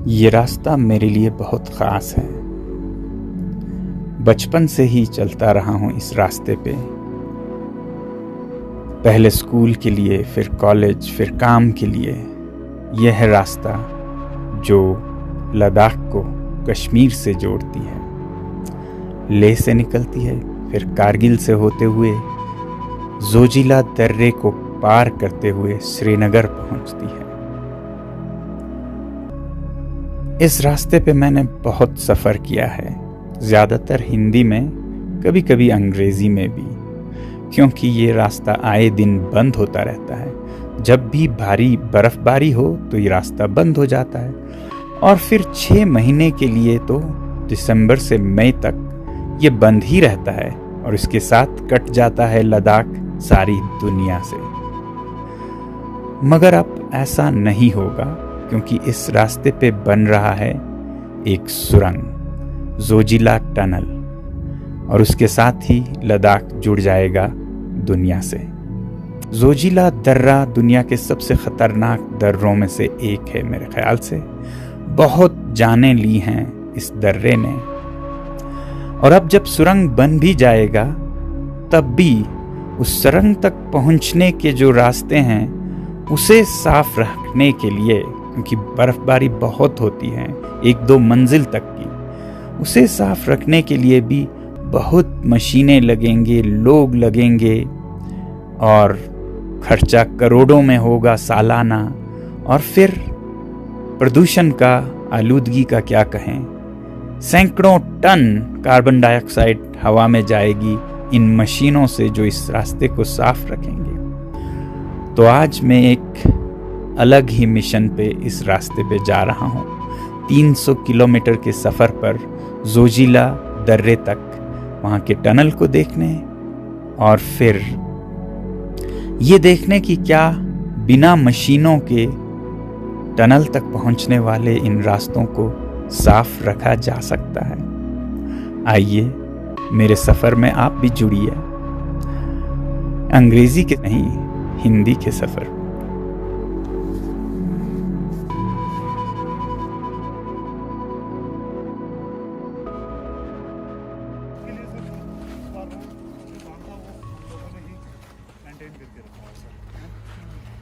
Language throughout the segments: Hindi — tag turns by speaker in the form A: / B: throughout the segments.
A: ये रास्ता मेरे लिए बहुत ख़ास है। बचपन से ही चलता रहा हूँ इस रास्ते पे। पहले स्कूल के लिए, फिर कॉलेज, फिर काम के लिए। यह है रास्ता जो लद्दाख को कश्मीर से जोड़ती है। लेह से निकलती है, फिर कारगिल से होते हुए जोजिला दर्रे को पार करते हुए श्रीनगर पहुंचती है। इस रास्ते पे मैंने बहुत सफ़र किया है, ज़्यादातर हिंदी में, कभी कभी अंग्रेज़ी में भी, क्योंकि ये रास्ता आए दिन बंद होता रहता है। जब भी भारी बर्फ़बारी हो तो ये रास्ता बंद हो जाता है, और फिर 6 महीने के लिए तो दिसंबर से मई तक ये बंद ही रहता है, और इसके साथ कट जाता है लद्दाख सारी दुनिया से। मगर अब ऐसा नहीं होगा, क्योंकि इस रास्ते पे बन रहा है एक सुरंग, जोजिला टनल, और उसके साथ ही लद्दाख जुड़ जाएगा दुनिया से। जोजिला दर्रा दुनिया के सबसे ख़तरनाक दर्रों में से एक है मेरे ख्याल से। बहुत जानें ली हैं इस दर्रे ने, और अब जब सुरंग बन भी जाएगा तब भी उस सुरंग तक पहुंचने के जो रास्ते हैं उसे साफ रखने के लिए, क्योंकि बर्फ़बारी बहुत होती है 1-2 मंजिल तक की, उसे साफ रखने के लिए भी बहुत मशीनें लगेंगे, लोग लगेंगे, और खर्चा करोड़ों में होगा सालाना। और फिर प्रदूषण का, आलूदगी का क्या कहें, सैकड़ों टन कार्बन डाइऑक्साइड हवा में जाएगी इन मशीनों से जो इस रास्ते को साफ रखेंगे। तो आज मैं एक अलग ही मिशन पे इस रास्ते पे जा रहा हूँ, 300 किलोमीटर के सफ़र पर जोजिला दर्रे तक, वहाँ के टनल को देखने, और फिर ये देखने कि क्या बिना मशीनों के टनल तक पहुँचने वाले इन रास्तों को साफ रखा जा सकता है। आइए मेरे सफ़र में आप भी जुड़िए, अंग्रेज़ी के नहीं, हिंदी के सफ़र।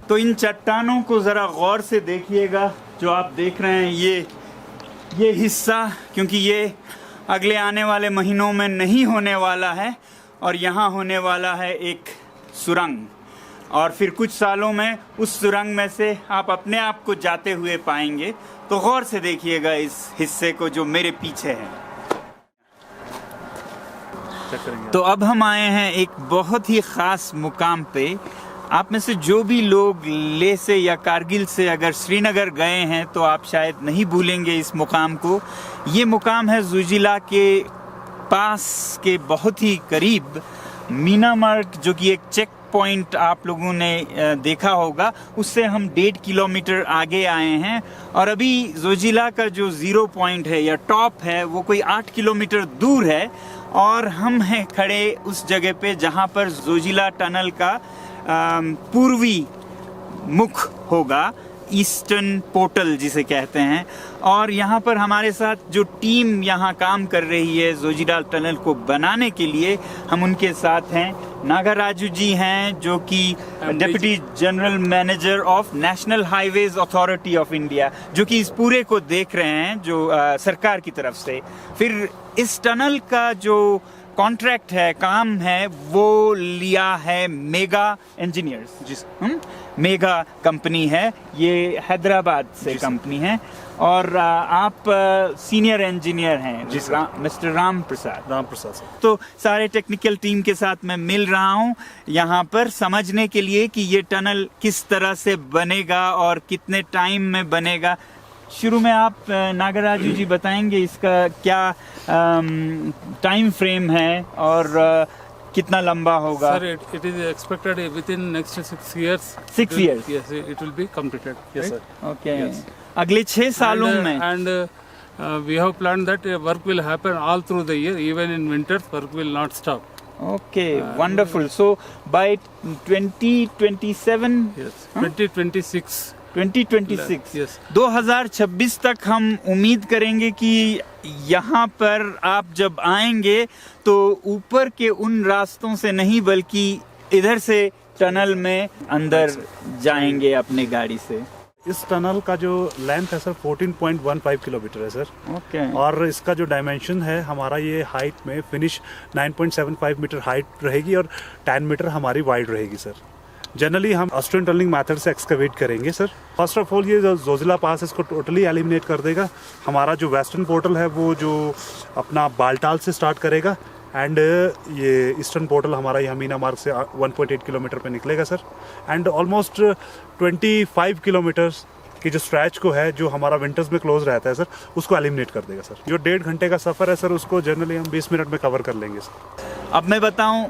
B: तो इन चट्टानों को ज़रा गौर से देखिएगा, जो आप देख रहे हैं ये हिस्सा, क्योंकि ये अगले आने वाले महीनों में नहीं होने वाला है, और यहाँ होने वाला है एक सुरंग, और फिर कुछ सालों में उस सुरंग में से आप अपने आप को जाते हुए पाएंगे। तो गौर से देखिएगा इस हिस्से को जो मेरे पीछे है। तो अब हम आए हैं एक बहुत ही ख़ास मुकाम पे। आप में से जो भी लोग लेह से या कारगिल से अगर श्रीनगर गए हैं तो आप शायद नहीं भूलेंगे इस मुकाम को। ये मुकाम है जोजिला के पास के बहुत ही करीब मीनामार्ग, जो कि एक चेक पॉइंट आप लोगों ने देखा होगा, उससे हम 1.5 किलोमीटर आगे आए हैं। और अभी जोजिला का जो 0 पॉइंट है या टॉप है वो कोई 8 किलोमीटर दूर है, और हम हैं खड़े उस जगह पे जहाँ पर जोजिला टनल का पूर्वी मुख होगा, ईस्टर्न पोर्टल जिसे कहते हैं। और यहाँ पर हमारे साथ जो टीम यहाँ काम कर रही है जोजिला टनल को बनाने के लिए, हम उनके साथ हैं। नागाराजू जी हैं, जो कि deputy general manager of national highways authority of India, जो कि इस पूरे को देख रहे हैं, जो सरकार की तरफ से। फिर इस टनल का जो कॉन्ट्रैक्ट है, काम है, वो लिया है मेगा इंजीनियर्स, मेगा कंपनी है, ये हैदराबाद से कंपनी है। और आप सीनियर इंजीनियर हैं, मिस्टर राम प्रसाद। तो सारे टेक्निकल टीम के साथ मैं मिल रहा हूँ यहाँ पर समझने के लिए कि ये टनल किस तरह से बनेगा और कितने टाइम में बनेगा। शुरू में आप नागराजू जी बताएंगे इसका क्या टाइम फ्रेम है और कितना लंबा होगा?
C: Sir, it is expected within next 6 years.
B: 6 years?
C: Yes, it will be completed. Yes,
B: right?
C: sir.
B: Okay.
C: Yes.
B: अगले 6 सालों में.
C: And we have planned that work will happen all through the year, even in winter. Work will not stop.
B: Okay, wonderful. So by 2027.
C: Yes, 2026.
B: 2026
C: Yes.
B: 2026 तक हम उम्मीद करेंगे कि यहाँ पर आप जब आएंगे तो ऊपर के उन रास्तों से नहीं बल्कि इधर से टनल में अंदर जाएंगे अपने गाड़ी से।
D: इस टनल का जो लेंथ है सर 14.15 किलोमीटर है सर।
B: ओके।
D: और इसका जो डायमेंशन है हमारा, ये हाइट में फिनिश 9.75 मीटर हाइट रहेगी और 10 मीटर हमारी वाइड रहेगी सर। जनरली हम ऑस्ट्रियन टनलिंग मेथड से एक्सकवेट करेंगे सर। फर्स्ट ऑफ ऑल ये जो जोजिला पास इसको टोटली एलिमिनेट कर देगा। हमारा जो वेस्टर्न पोर्टल है वो जो अपना बालटाल से स्टार्ट करेगा एंड ये ईस्टर्न पोर्टल हमारा यहाँ मीना मार्ग से 1.8 किलोमीटर पे निकलेगा सर। एंड ऑलमोस्ट 25 किलोमीटर्स की जो स्ट्रैच को है जो हमारा विंटर्स में क्लोज रहता है सर, उसको एलिमिनेट कर देगा सर। जो 1.5 घंटे का सफ़र है सर, उसको जनरली हम 20 मिनट में कवर कर लेंगे सर।
B: अब मैं बताऊं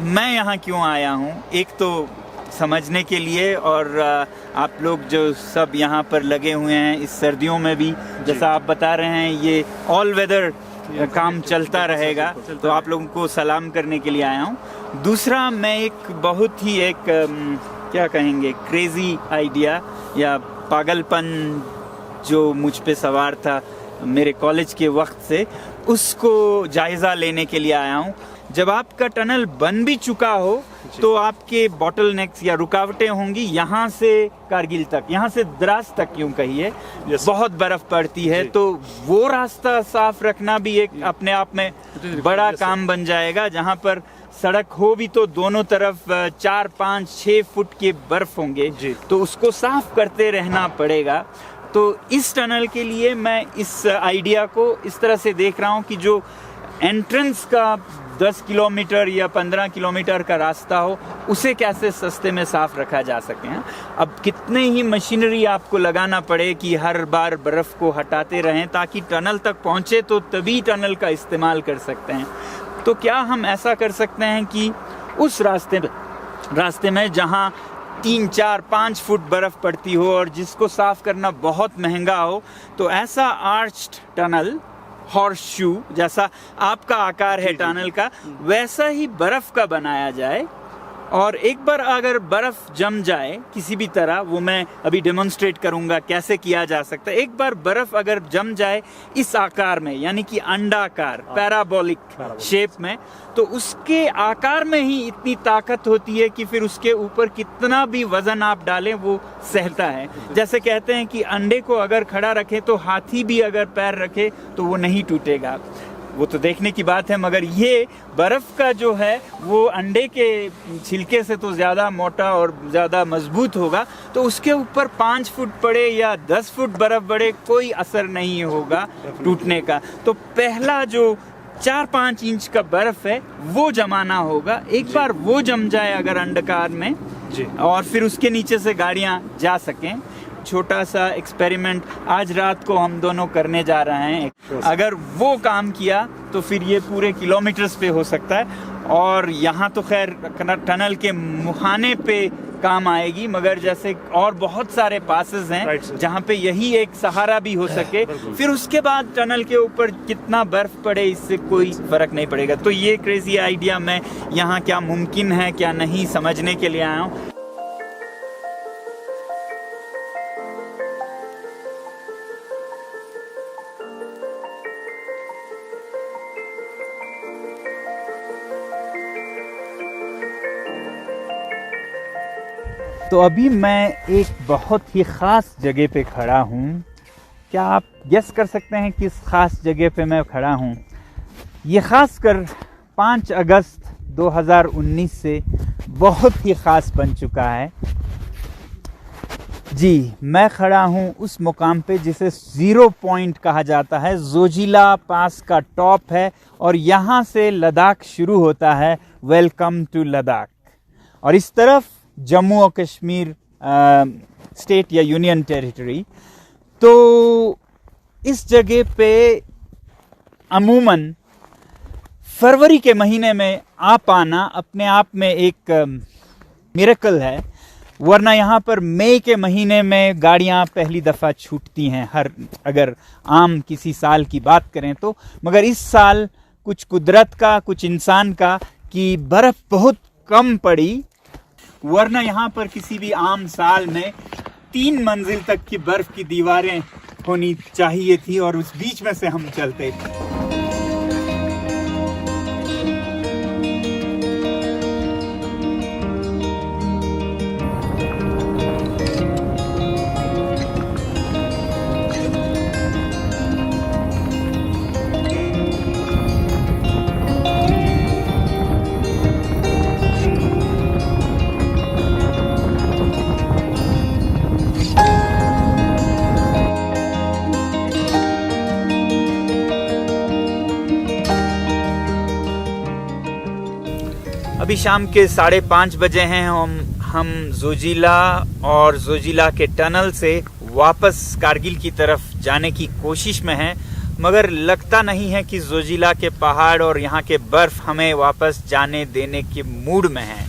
B: मैं यहाँ क्यों आया हूँ। एक तो समझने के लिए, और आप लोग जो सब यहाँ पर लगे हुए हैं इस सर्दियों में भी, जैसा आप बता रहे हैं ये ऑल वेदर काम चलता रहेगा, तो आप लोगों को सलाम करने के लिए आया हूँ। दूसरा, मैं एक बहुत ही एक क्या कहेंगे क्रेजी आइडिया या पागलपन जो मुझ पे सवार था मेरे कॉलेज के वक्त से, उसको जायज़ा लेने के लिए आया हूँ। जब आपका टनल बन भी चुका हो तो आपके बॉटल नेक्स या रुकावटें होंगी यहाँ से कारगिल तक, यहाँ से द्रास तक यूं कहिए। बहुत बर्फ पड़ती है, तो वो रास्ता साफ रखना भी एक अपने आप में बड़ा काम बन जाएगा। जहाँ पर सड़क हो भी तो दोनों तरफ 4, 5, 6 फुट के बर्फ होंगे, तो उसको साफ करते रहना पड़ेगा। तो इस टनल के लिए मैं इस आइडिया को इस तरह से देख रहा हूँ कि जो एंट्रेंस का 10 किलोमीटर या 15 किलोमीटर का रास्ता हो, उसे कैसे सस्ते में साफ रखा जा सके। अब कितने ही मशीनरी आपको लगाना पड़े कि हर बार बर्फ़ को हटाते रहें ताकि टनल तक पहुँचे, तो तभी टनल का इस्तेमाल कर सकते हैं। तो क्या हम ऐसा कर सकते हैं कि उस रास्ते में जहाँ 3, 4, 5 फुट बर्फ़ पड़ती हो और जिसको साफ करना बहुत महंगा हो, तो ऐसा आर्च्ड टनल, हॉर्स शू जैसा आपका आकार है टनल का, वैसा ही बर्फ का बनाया जाए। और एक बार अगर बर्फ जम जाए किसी भी तरह, वो मैं अभी डेमोन्स्ट्रेट करूंगा कैसे किया जा सकता है। एक बार बर्फ अगर जम जाए इस आकार में, यानी कि अंडाकार पैराबोलिक शेप में, तो उसके आकार में ही इतनी ताकत होती है कि फिर उसके ऊपर कितना भी वजन आप डालें वो सहता है। जैसे कहते हैं कि अंडे को अगर खड़ा रखें तो हाथी भी अगर पैर रखे तो वो नहीं टूटेगा। वो तो देखने की बात है, मगर ये बर्फ़ का जो है वो अंडे के छिलके से तो ज़्यादा मोटा और ज़्यादा मजबूत होगा, तो उसके ऊपर 5 फुट पड़े या 10 फुट बर्फ़ पड़े कोई असर नहीं होगा टूटने का। तो पहला जो 4-5 इंच का बर्फ़ है वो जमाना होगा। एक बार वो जम जाए अगर अंडकार में, और फिर उसके नीचे से गाड़ियाँ जा सकें। छोटा सा एक्सपेरिमेंट आज रात को हम दोनों करने जा रहे हैं। अगर वो काम किया तो फिर ये पूरे किलोमीटर्स पे हो सकता है। और यहाँ तो खैर टनल के मुहाने पे काम आएगी, मगर जैसे और बहुत सारे पासेस हैं जहाँ पे यही एक सहारा भी हो सके। फिर उसके बाद टनल के ऊपर कितना बर्फ पड़े इससे कोई फर्क नहीं पड़ेगा। तो ये क्रेजी आइडिया मैं यहाँ क्या मुमकिन है क्या नहीं समझने के लिए आया हूँ। तो अभी मैं एक बहुत ही ख़ास जगह पे खड़ा हूँ। क्या आप गेस कर सकते हैं किस ख़ास जगह पे मैं खड़ा हूँ? ये ख़ास कर 5 अगस्त 2019 से बहुत ही ख़ास बन चुका है। जी, मैं खड़ा हूँ उस मुकाम पे जिसे 0 पॉइंट कहा जाता है। जोजिला पास का टॉप है और यहाँ से लद्दाख शुरू होता है। Welcome to Ladakh. और इस तरफ जम्मू और कश्मीर स्टेट या यूनियन टेरिटरी। तो इस जगह पे अमूमन फरवरी के महीने में आ पाना अपने आप में एक मिरेकल है, वरना यहाँ पर मई के महीने में गाड़ियाँ पहली दफ़ा छूटती हैं हर, अगर आम किसी साल की बात करें तो। मगर इस साल कुछ कुदरत का कुछ इंसान का कि बर्फ़ बहुत कम पड़ी, वरना यहाँ पर किसी भी आम साल में 3 मंजिल तक की बर्फ की दीवारें होनी चाहिए थी और उस बीच में से हम चलते थे। अभी शाम के 5:30 बजे हैं। हम जोजिला और जोजिला के टनल से वापस कारगिल की तरफ जाने की कोशिश में हैं, मगर लगता नहीं है कि जोजिला के पहाड़ और यहाँ के बर्फ हमें वापस जाने देने के मूड में हैं।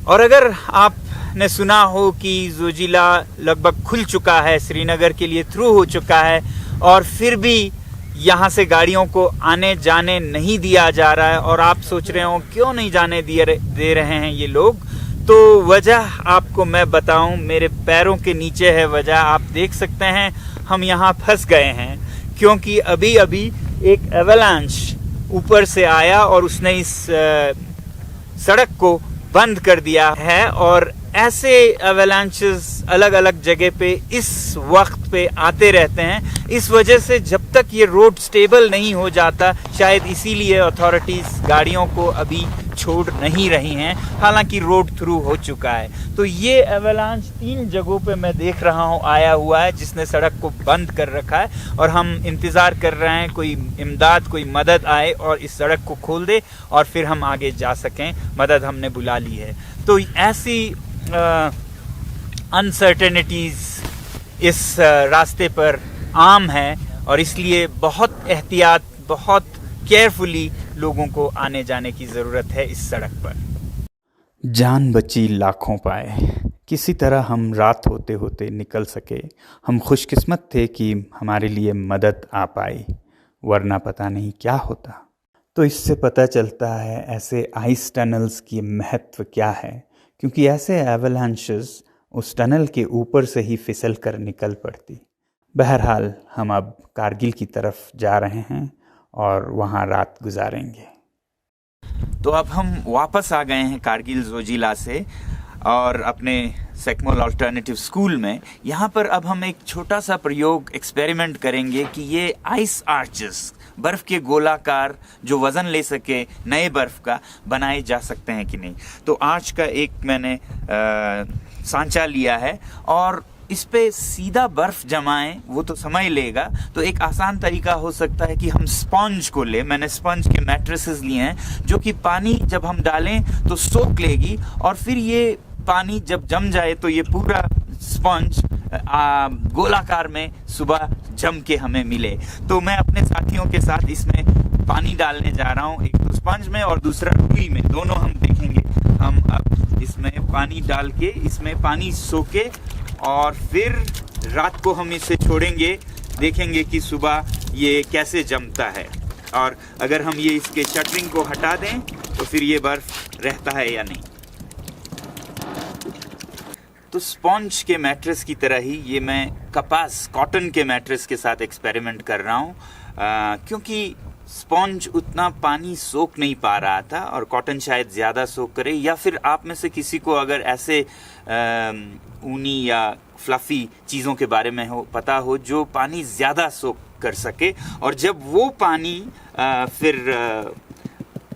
B: और अगर आपने सुना हो कि जोजिला लगभग खुल चुका है, श्रीनगर के लिए थ्रू हो चुका है, और फिर भी यहाँ से गाड़ियों को आने जाने नहीं दिया जा रहा है, और आप सोच रहे हो क्यों नहीं जाने दे रहे हैं ये लोग, तो वजह आपको मैं बताऊं, मेरे पैरों के नीचे है वजह। आप देख सकते हैं हम यहाँ फंस गए हैं, क्योंकि अभी अभी एक एवलांच ऊपर से आया और उसने इस सड़क को बंद कर दिया है। और ऐसे एवलांचेस अलग अलग जगह पे इस वक्त पे आते रहते हैं। इस वजह से जब तक ये रोड स्टेबल नहीं हो जाता, शायद इसीलिए अथॉरिटीज गाड़ियों को अभी छोड़ नहीं रही हैं, हालांकि रोड थ्रू हो चुका है। तो ये एवलांच 3 जगहों पे मैं देख रहा हूँ आया हुआ है, जिसने सड़क को बंद कर रखा है, और हम इंतज़ार कर रहे हैं कोई इमदाद, कोई मदद आए और इस सड़क को खोल दे और फिर हम आगे जा सकें। मदद हमने बुला ली है। तो ऐसी अनसर्टेनिटीज इस रास्ते पर आम है, और इसलिए बहुत एहतियात, बहुत केयरफुली लोगों को आने जाने की ज़रूरत है इस सड़क पर।
A: जान बची लाखों पाए, किसी तरह हम रात होते होते निकल सके। हम खुशकिस्मत थे कि हमारे लिए मदद आ पाई, वरना पता नहीं क्या होता। तो इससे पता चलता है ऐसे आइस टनल्स की महत्व क्या है, क्योंकि ऐसे एवलांचेस उस टनल के ऊपर से ही फिसल कर निकल पड़ती। बहरहाल हम अब कारगिल की तरफ जा रहे हैं और वहाँ रात गुजारेंगे।
B: तो अब हम वापस आ गए हैं कारगिल जोजिला से और अपने सेकमोल अल्टरनेटिव स्कूल में। यहाँ पर अब हम एक छोटा सा प्रयोग, एक्सपेरिमेंट करेंगे कि ये आइस आर्चेस, बर्फ के गोलाकार जो वजन ले सके नए बर्फ का, बनाए जा सकते हैं कि नहीं। तो आर्च का एक मैंने सांचा लिया है और इस पे सीधा बर्फ जमाएं, वो तो समय लेगा। तो एक आसान तरीका हो सकता है कि हम स्पंज को ले। मैंने स्पंज के मैट्रेसेस लिए हैं जो कि पानी जब हम डालें तो सोख लेगी, और फिर ये पानी जब जम जाए तो ये पूरा स्पंज गोलाकार में सुबह जम के हमें मिले। तो मैं अपने साथियों के साथ इसमें पानी डालने जा रहा हूँ, एक तो स्पंज में और दूसरा रुई में, दोनों हम देखेंगे। हम अब इसमें पानी डाल के इसमें पानी सोखे और फिर रात को हम इसे छोड़ेंगे, देखेंगे कि सुबह ये कैसे जमता है। और अगर हम ये इसके शटरिंग को हटा दें तो फिर ये बर्फ रहता है या नहीं। तो स्पॉन्ज के मैट्रेस की तरह ही ये मैं कपास, कॉटन के मैट्रेस के साथ एक्सपेरिमेंट कर रहा हूँ, क्योंकि स्पॉन्ज उतना पानी सोख नहीं पा रहा था और कॉटन शायद ज़्यादा सोख करे। या फिर आप में से किसी को अगर ऐसे ऊनी या फ्लफ़ी चीज़ों के बारे में पता हो जो पानी ज़्यादा सोख कर सके, और जब वो पानी फिर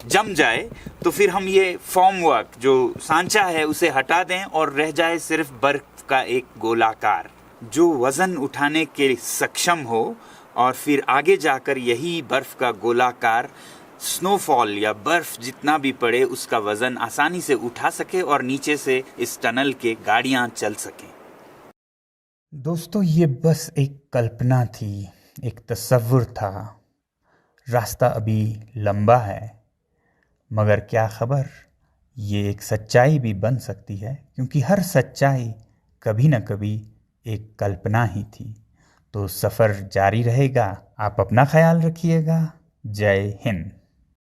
B: जम जाए तो फिर हम ये फॉर्म वर्क जो सांचा है उसे हटा दें और रह जाए सिर्फ बर्फ का एक गोलाकार जो वज़न उठाने के सक्षम हो, और फिर आगे जाकर यही बर्फ का गोलाकार स्नोफॉल या बर्फ जितना भी पड़े उसका वज़न आसानी से उठा सके और नीचे से इस टनल के गाड़ियां चल सकें।
A: दोस्तों, ये बस एक कल्पना थी, एक तसव्वुर था। रास्ता अभी लंबा है, मगर क्या खबर, ये एक सच्चाई भी बन सकती है, क्योंकि हर सच्चाई कभी न कभी एक कल्पना ही थी। तो सफ़र जारी रहेगा। आप अपना ख्याल रखिएगा। जय हिंद।